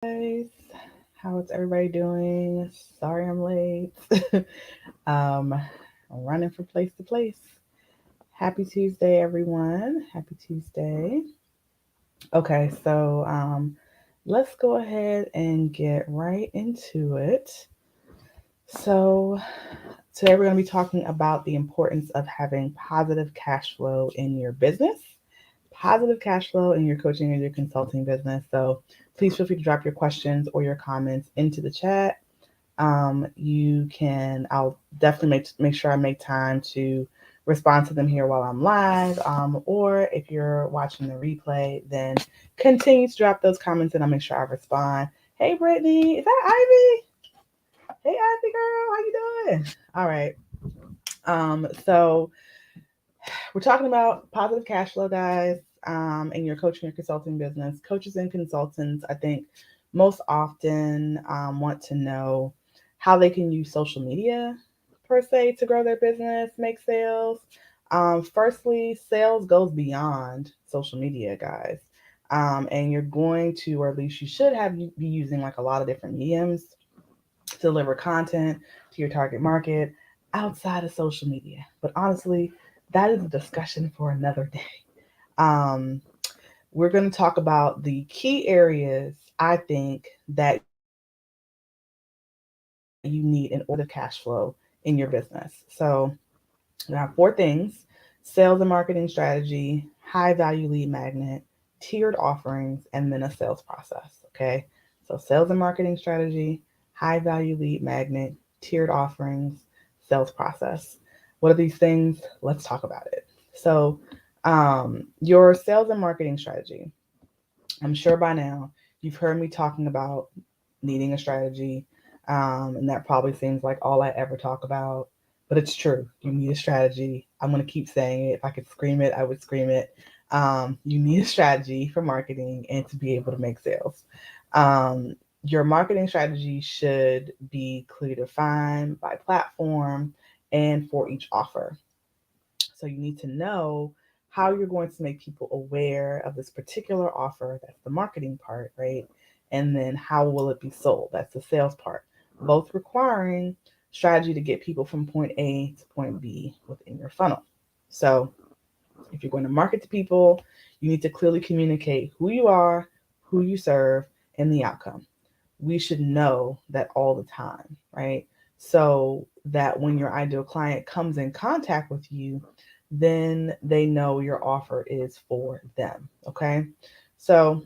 Guys, how is everybody doing? Sorry I'm late. um, I'm running from place to place. Happy Tuesday, everyone. Happy Tuesday. Okay, let's go ahead and get right into it. So, today we're going to be talking about the importance of having positive cash flow in your business, positive cash flow in your coaching or your consulting business. So, please feel free to drop your questions or your comments into the chat. I'll definitely make sure I make time to respond to them here while I'm live. Or if you're watching the replay, then continue to drop those comments and I'll make sure I respond. Hey, Brittany, is that Ivy? Hey, Ivy girl, how you doing? All right. So we're talking about positive cash flow, guys, in your coaching or consulting business. Coaches and consultants, I think, most often want to know how they can use social media per se to grow their business, make sales. Firstly, sales goes beyond social media, guys. And you're going to, or at least you should have, be using like a lot of different mediums to deliver content to your target market outside of social media. But honestly, that is a discussion for another day. Um, we're going to talk about the key areas I think that you need in order to have positive cash flow in your business. So, we have four things: sales and marketing strategy, high value lead magnet, tiered offerings, and then a sales process. Okay, so sales and marketing strategy, high value lead magnet, tiered offerings, sales process. What are these things? Let's talk about it. So, your sales and marketing strategy. I'm sure by now you've heard me talking about needing a strategy, and that probably seems like all I ever talk about, but it's true. You need a strategy. I'm going to keep saying it. If I could scream it, I would scream it. You need a strategy for marketing and to be able to make sales. Um, your marketing strategy should be clearly defined by platform and for each offer. So you need to know how you're going to make people aware of this particular offer. That's the marketing part, right? And then how will it be sold? That's the sales part. Both requiring strategy to get people from point A to point B within your funnel. So if you're going to market to people, you need to clearly communicate who you are, who you serve, and the outcome. We should know that all the time, right? So that when your ideal client comes in contact with you, then they know your offer is for them. Okay. So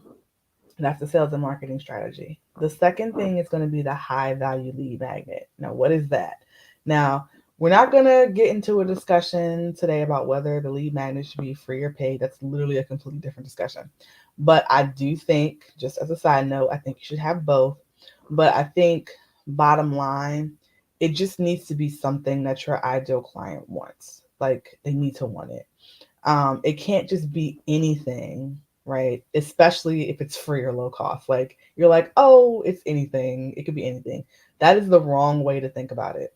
that's the sales and marketing strategy. The second thing is going to be the high value lead magnet. Now, what is that? Now, we're not going to get into a discussion today about whether the lead magnet should be free or paid. That's literally a completely different discussion. But I do think, just as a side note, I think you should have both. But I think, bottom line, it just needs to be something that your ideal client wants. Like, they need to want it. It can't just be anything, right? Especially if it's free or low cost. Like you're like, oh, it's anything. It could be anything. That is the wrong way to think about it.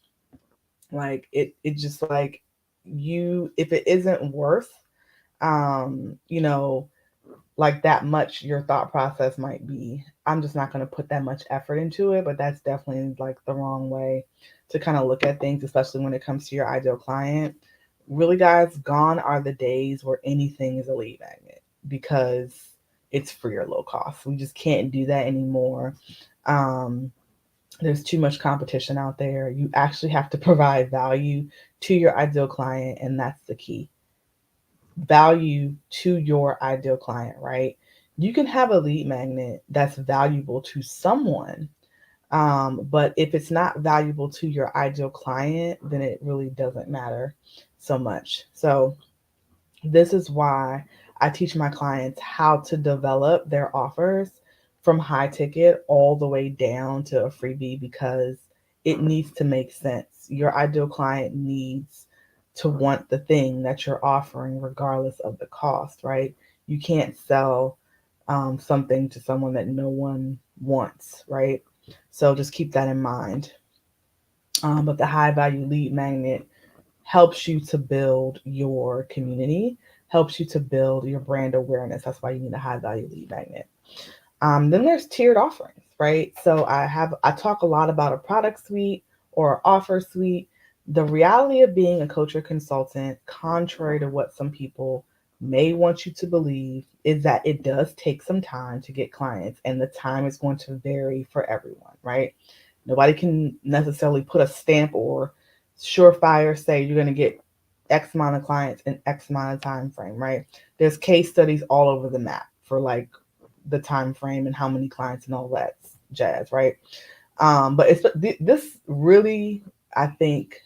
Like it just like you if it isn't worth you know, like that much your thought process might be, I'm just not going to put that much effort into it. But that's definitely like the wrong way to kind of look at things, especially when it comes to your ideal client. Really, guys, gone are the days where anything is a lead magnet because it's free or low cost. We just can't do that anymore. um, there's too much competition out there. You actually have to provide value to your ideal client, and that's the key. Value to your ideal client, right? You can have a lead magnet that's valuable to someone, but if it's not valuable to your ideal client, then it really doesn't matter so much. So, this is why I teach my clients how to develop their offers from high ticket all the way down to a freebie because it needs to make sense. Your ideal client needs to want the thing that you're offering, regardless of the cost, right? You can't sell something to someone that no one wants, right? So just keep that in mind. But the high value lead magnet helps you to build your community, helps you to build your brand awareness. That's why you need a high value lead magnet. Then there's tiered offerings. right? So I talk a lot about a product suite or offer suite. The reality of being a coach or consultant, contrary to what some people may want you to believe, is that it does take some time to get clients, and the time is going to vary for everyone, right? Nobody can necessarily put a stamp or surefire say you're going to get X amount of clients in X amount of time frame, right? There's case studies all over the map for like the time frame and how many clients and all that jazz, right? But this really, I think,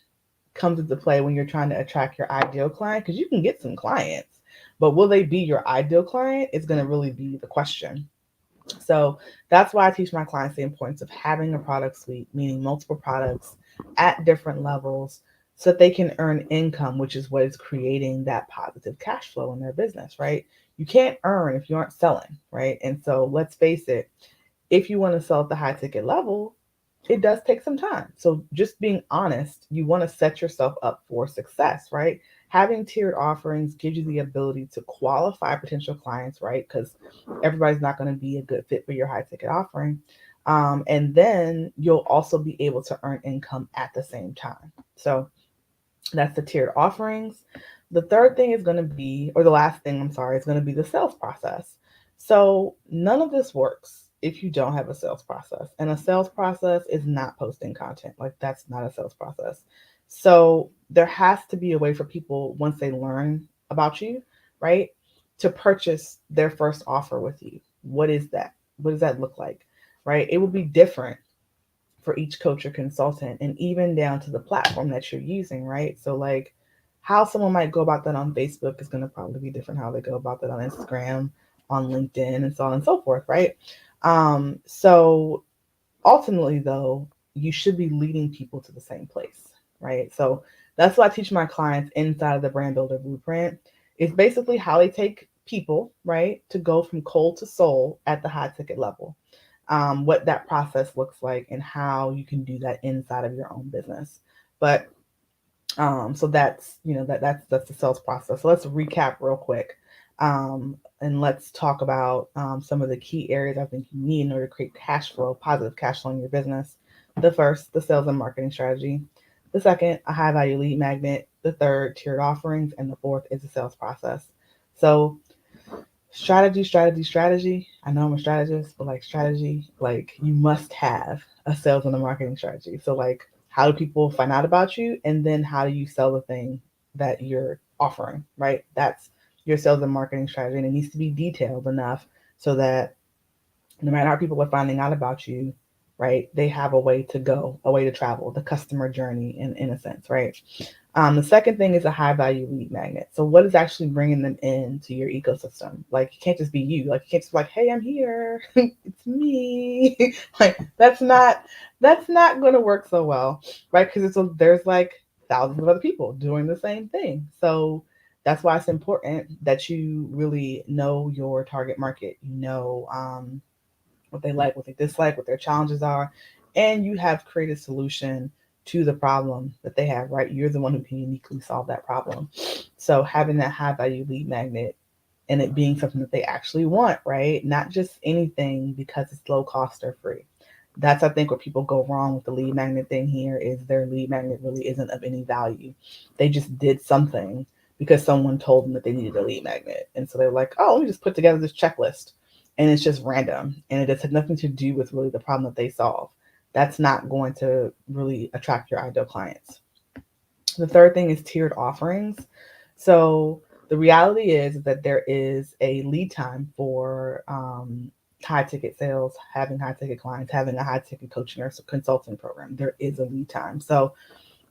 comes into play when you're trying to attract your ideal client, because you can get some clients, but will they be your ideal client is going to really be the question. So that's why I teach my clients the importance of having a product suite, meaning multiple products at different levels so that they can earn income, which is what is creating that positive cash flow in their business, right? You can't earn if you aren't selling, right? And so let's face it, if you want to sell at the high ticket level, it does take some time. So just being honest, you want to set yourself up for success, right? Having tiered offerings gives you the ability to qualify potential clients, right? Because everybody's not going to be a good fit for your high ticket offering. And then you'll also be able to earn income at the same time. So that's the tiered offerings. The third thing is going to be, or the last thing, I'm sorry, is going to be the sales process. So none of this works if you don't have a sales process. And a sales process is not posting content. Like, that's not a sales process. So there has to be a way for people, once they learn about you, right, to purchase their first offer with you. What is that? What does that look like? Right? It will be different for each coach or consultant, and even down to the platform that you're using, right? So like how someone might go about that on Facebook is going to probably be different how they go about that on Instagram, on LinkedIn, and so on and so forth, right? So ultimately though, you should be leading people to the same place, right? So that's what I teach my clients inside of the brand builder blueprint. It's basically how they take people, right, to go from cold to soul at the high ticket level, what that process looks like, and how you can do that inside of your own business. But so that's, that's the sales process. So let's recap real quick, and let's talk about some of the key areas I think you need in order to create cash flow, positive cash flow in your business. The first, the sales and marketing strategy. The second, a high value lead magnet. The third, tiered offerings, and the fourth is the sales process. So strategy, strategy, strategy. I know I'm a strategist, but like strategy, like you must have a sales and a marketing strategy. So like, how do people find out about you? And then how do you sell the thing that you're offering, right? That's your sales and marketing strategy. And it needs to be detailed enough so that no matter how people are finding out about you, right, they have a way to go, a way to travel, the customer journey in a sense, right? The second thing is a high value lead magnet. So what is actually bringing them into your ecosystem? Like, it can't just be you. Like, you can't just be like, hey, I'm here. It's me. Like, that's not going to work so well, right? Because there's like thousands of other people doing the same thing. So that's why it's important that you really know your target market. You know, what they like, what they dislike, what their challenges are, and you have created a solution to the problem that they have, right? You're the one who can uniquely solve that problem. So having that high value lead magnet and it being something that they actually want, right? Not just anything because it's low cost or free. That's, I think, where people go wrong with the lead magnet thing here, is their lead magnet really isn't of any value. They just did something because someone told them that they needed a lead magnet. And so they're like, oh, let me just put together this checklist. And it's just random. And it has nothing to do with really the problem that they solve. That's not going to really attract your ideal clients. The third thing is tiered offerings. So the reality is that there is a lead time for high ticket sales, having high ticket clients, having a high ticket coaching or consulting program. There is a lead time. So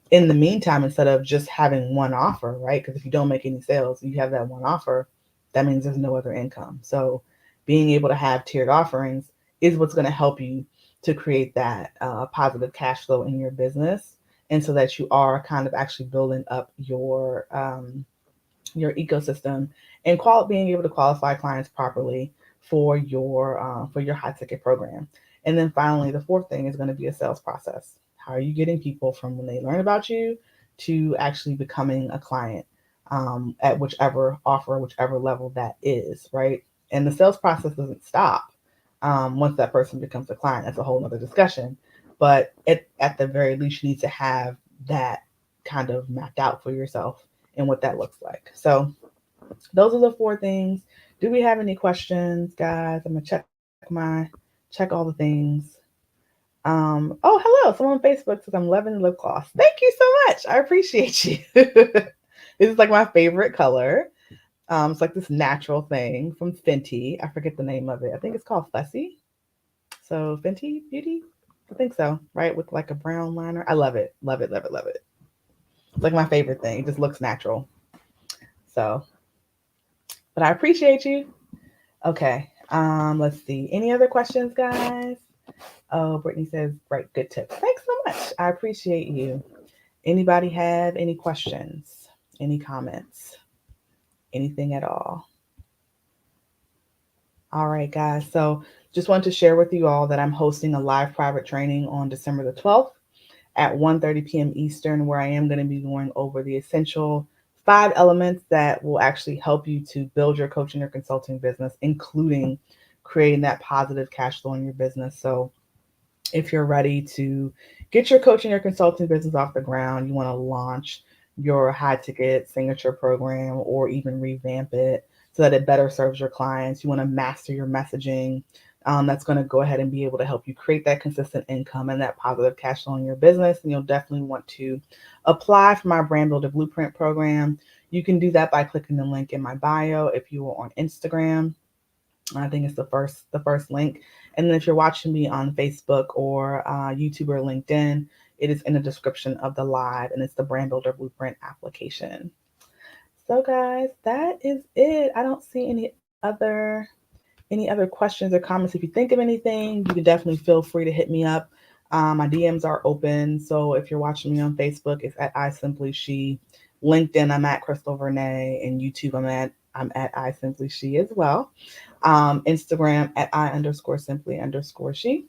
in the meantime, instead of just having one offer, right? Because if you don't make any sales, you have that one offer, that means there's no other income. So being able to have tiered offerings is what's going to help you to create that positive cash flow in your business. And so that you are kind of actually building up your ecosystem and being able to qualify clients properly for your high ticket program. And then finally, the fourth thing is going to be a sales process. How are you getting people from when they learn about you to actually becoming a client at whichever offer, whichever level that is, right? And the sales process doesn't stop Once that person becomes a client, that's a whole other discussion. But at the very least, you need to have that kind of mapped out for yourself and what that looks like. So those are the 4 things. Do we have any questions, guys? I'm gonna check all the things. Oh, hello. Someone on Facebook says I'm loving the lip gloss. Thank you so much. I appreciate you. This is like my favorite color. It's like this natural thing from Fenty. I forget the name of it. I think it's called Fussy. So Fenty Beauty. I think so, right? With like a brown liner. I love it. Love it, love it, love it. It's like my favorite thing. It just looks natural. So, but I appreciate you. Okay. Let's see. Any other questions, guys? Oh, Brittany says, right, good tips. Thanks so much. I appreciate you. Anybody have any questions? Any comments? Anything at all? All right, guys. So just wanted to share with you all that I'm hosting a live private training on December the 12th at 1:30 p.m. Eastern, where I am going to be going over the essential 5 elements that will actually help you to build your coaching or consulting business, including creating that positive cash flow in your business. So if you're ready to get your coaching or consulting business off the ground, you want to launch your high ticket signature program or even revamp it so that it better serves your clients. You want to master your messaging. That's going to go ahead and be able to help you create that consistent income and that positive cash flow in your business. And you'll definitely want to apply for my Brand Builder Blueprint program. You can do that by clicking the link in my bio if you are on Instagram. I think it's the first link. And then if you're watching me on Facebook or YouTube or LinkedIn, it is in the description of the live, and it's the Brand Builder Blueprint application. So guys, that is it. I don't see any other questions or comments. If you think of anything, you can definitely feel free to hit me up. My DMs are open. So if you're watching me on Facebook, it's at iSimplyShe. LinkedIn, I'm at Crystal Vernay, and YouTube, I'm at iSimplyShe as well. Instagram at I_simply_she.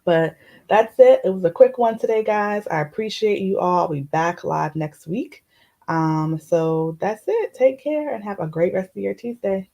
But that's it. It was a quick one today, guys. I appreciate you all. I'll be back live next week. So that's it. Take care and have a great rest of your Tuesday.